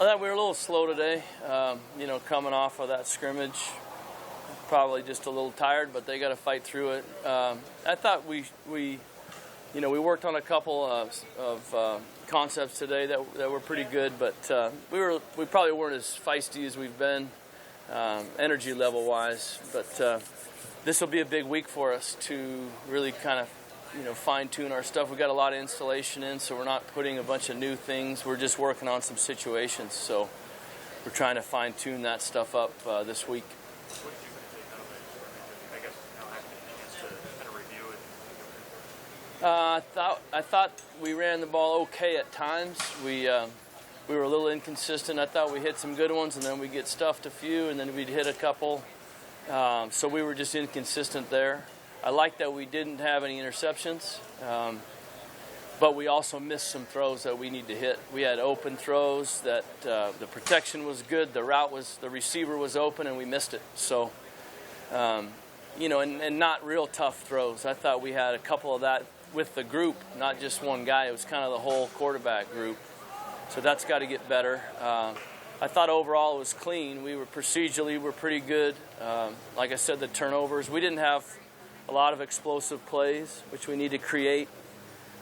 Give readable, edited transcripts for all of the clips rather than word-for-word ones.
thought we were a little slow today, coming off of that scrimmage. Probably just a little tired, but they got to fight through it. I thought we worked on a couple of concepts today that were pretty good, but we probably weren't as feisty as we've been, energy level wise. But this will be a big week for us to really kind of fine tune our stuff. We got a lot of installation in, so we're not putting a bunch of new things. We're just working on some situations. So we're trying to fine tune that stuff up this week. I thought we ran the ball okay at times. We were a little inconsistent. I thought we hit some good ones, and then we get stuffed a few, and then we'd hit a couple. So we were just inconsistent there. I like that we didn't have any interceptions, but we also missed some throws that we need to hit. We had open throws that the protection was good, the receiver was open, and we missed it. So, and not real tough throws. I thought we had a couple of that with the group, not just one guy. It was kind of the whole quarterback group. So that's got to get better. I thought overall it was clean. We were procedurally, we're pretty good. Like I said, the turnovers, we didn't have a lot of explosive plays, which we need to create.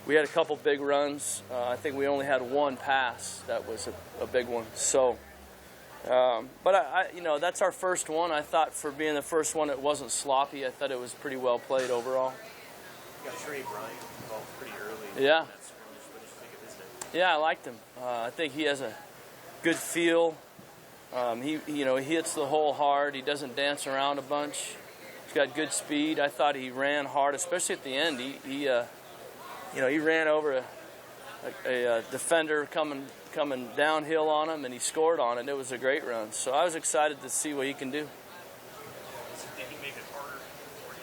We had a couple big runs. I think we only had one pass that was a big one. So, but that's our first one. I thought for being the first one, it wasn't sloppy. I thought it was pretty well played overall. You got Trey Bryant involved pretty early. Yeah. What did you think of his day? Yeah, I liked him. I think he has a good feel. He hits the hole hard. He doesn't dance around a bunch. He's got good speed. I thought he ran hard, especially at the end. He ran over a defender coming downhill on him, and he scored on it. It was a great run. So I was excited to see what he can do. Did he make it harder for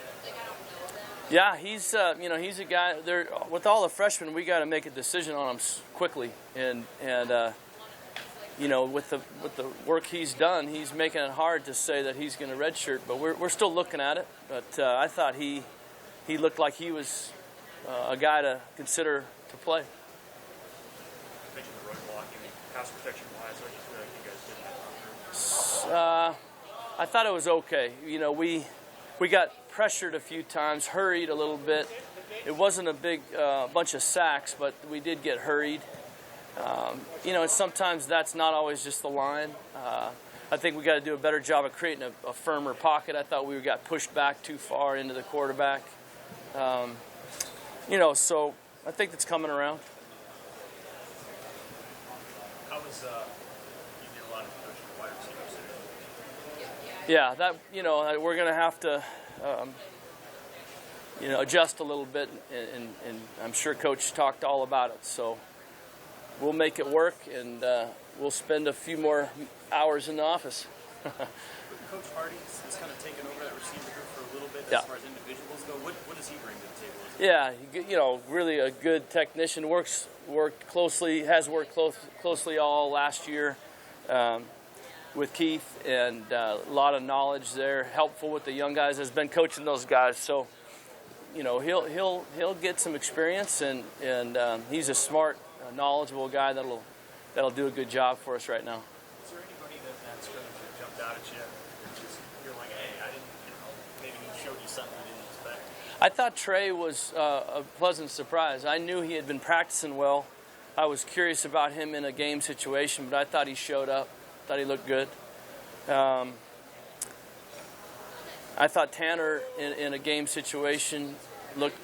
you? Yeah, he's a guy. There with all the freshmen, we got to make a decision on him quickly, and with the work he's done, he's making it hard to say that he's going to redshirt. But we're still looking at it. But I thought he looked like he was a guy to consider to play. You mentioned the run blocking, pass protection wise. I just feel like you guys did that. I thought it was okay. We got pressured a few times, hurried a little bit. It wasn't a big bunch of sacks, but we did get hurried. And sometimes that's not always just the line. I think we got to do a better job of creating a firmer pocket. I thought we got pushed back too far into the quarterback. So I think it's coming around. How was you did a lot of coaching wide receivers? Yeah, that we're going to have to adjust a little bit, and I'm sure Coach talked all about it. So we'll make it work, and we'll spend a few more hours in the office. Coach Hardy has kind of taken over that receiver group for a little bit as far as individuals go. What does he bring to the table? Yeah, really a good technician. Has worked closely all last year with Keith, and a lot of knowledge there. Helpful with the young guys. Has been coaching those guys, so he'll get some experience, and he's a smart, knowledgeable guy that'll do a good job for us right now. Is there anybody that scrimmage that jumped out at you? You're like, hey, I didn't, maybe he showed you something you didn't expect? I thought Trey was a pleasant surprise. I knew he had been practicing well. I was curious about him in a game situation, but I thought he showed up. Thought he looked good. I thought Tanner in a game situation looked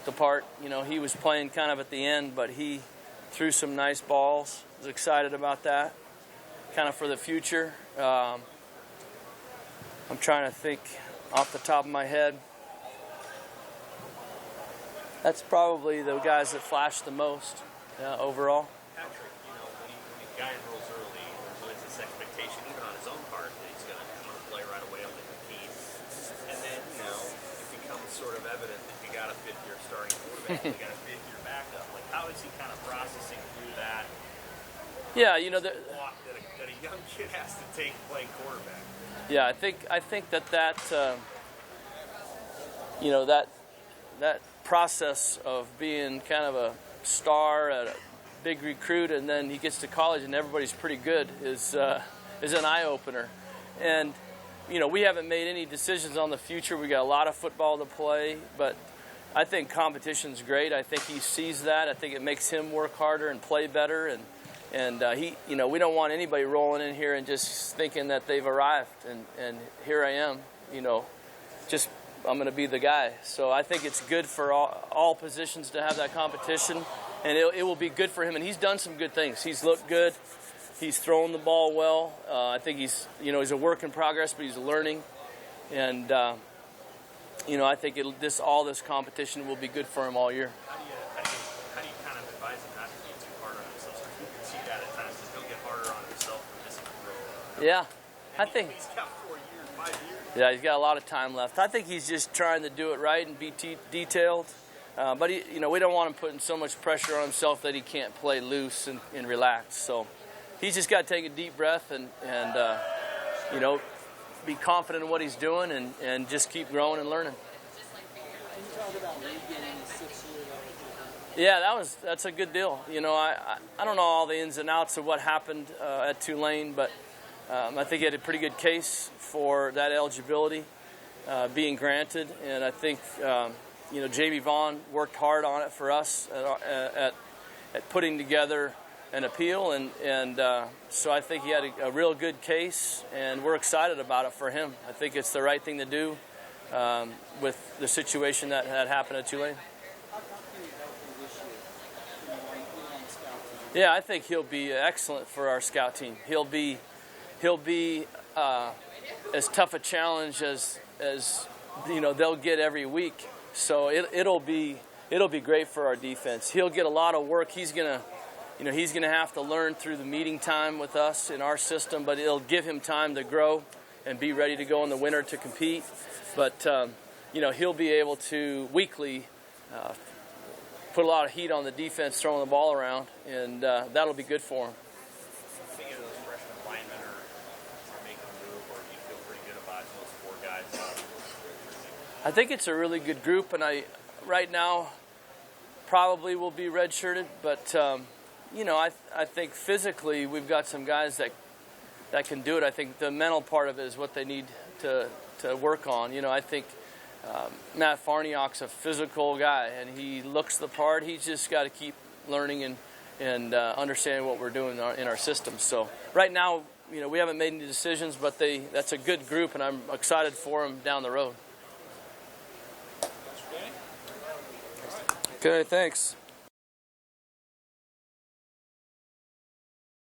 the part. He was playing kind of at the end, but he threw some nice balls. Was excited about that, kind of for the future. I'm trying to think off the top of my head. That's probably the guys that flashed the most overall. Patrick, when a guy enrolls early, there's this expectation, even on his own part, that he's going to come and play right away on the team. And then, it becomes sort of evident that you got a fifth-year starting quarterback, you got a fifth-year backup. Like, how is he kind of processing through that? Yeah, walk that a young kid has to take playing quarterback. Yeah, I think that that process of being kind of a star at a big recruit, and then he gets to college and everybody's pretty good is an eye-opener. And we haven't made any decisions on the future. We got a lot of football to play, but I think competition's great. I think he sees that. I think it makes him work harder and play better. And he, we don't want anybody rolling in here and just thinking that they've arrived. And here I am, just I'm going to be the guy. So I think it's good for all positions to have that competition, and it will be good for him. And he's done some good things. He's looked good. He's thrown the ball well. I think he's a work in progress, but he's learning. And I think all this competition will be good for him all year. How do you kind of advise him not to be too hard on himself? So you can see that at times, that he'll get harder on himself and missing the throw. Yeah, I think he's got 4 years, 5 years. Yeah, he's got a lot of time left. I think he's just trying to do it right and be detailed. But we don't want him putting so much pressure on himself that he can't play loose and relax. So he's just got to take a deep breath and be confident in what he's doing and just keep growing and learning. Can you talk about Lee getting a 6-year? Yeah, that's a good deal. I don't know all the ins and outs of what happened at Tulane, but I think he had a pretty good case for that eligibility being granted, and I think Jamie Vaughn worked hard on it for us at putting together an appeal, and so I think he had a real good case, and we're excited about it for him. I think it's the right thing to do with the situation that had happened at Tulane. How can you help him this year? On the scout team? Yeah, I think he'll be excellent for our scout team. He'll be as tough a challenge as they'll get every week. So it'll be great for our defense. He'll get a lot of work. He's gonna have to learn through the meeting time with us in our system, but it'll give him time to grow and be ready to go in the winter to compete. But he'll be able to weekly put a lot of heat on the defense, throwing the ball around, and that'll be good for him. Do you think those freshman linemen are making a move, or do you feel pretty good about those 4 guys? I think it's a really good group, and right now probably will be redshirted, but I think physically we've got some guys that can do it. I think the mental part of it is what they need to work on. I think Matt Farniok's a physical guy, and he looks the part. He's just got to keep learning and understanding what we're doing in our system. So right now, we haven't made any decisions, but that's a good group, and I'm excited for them down the road. Okay, thanks.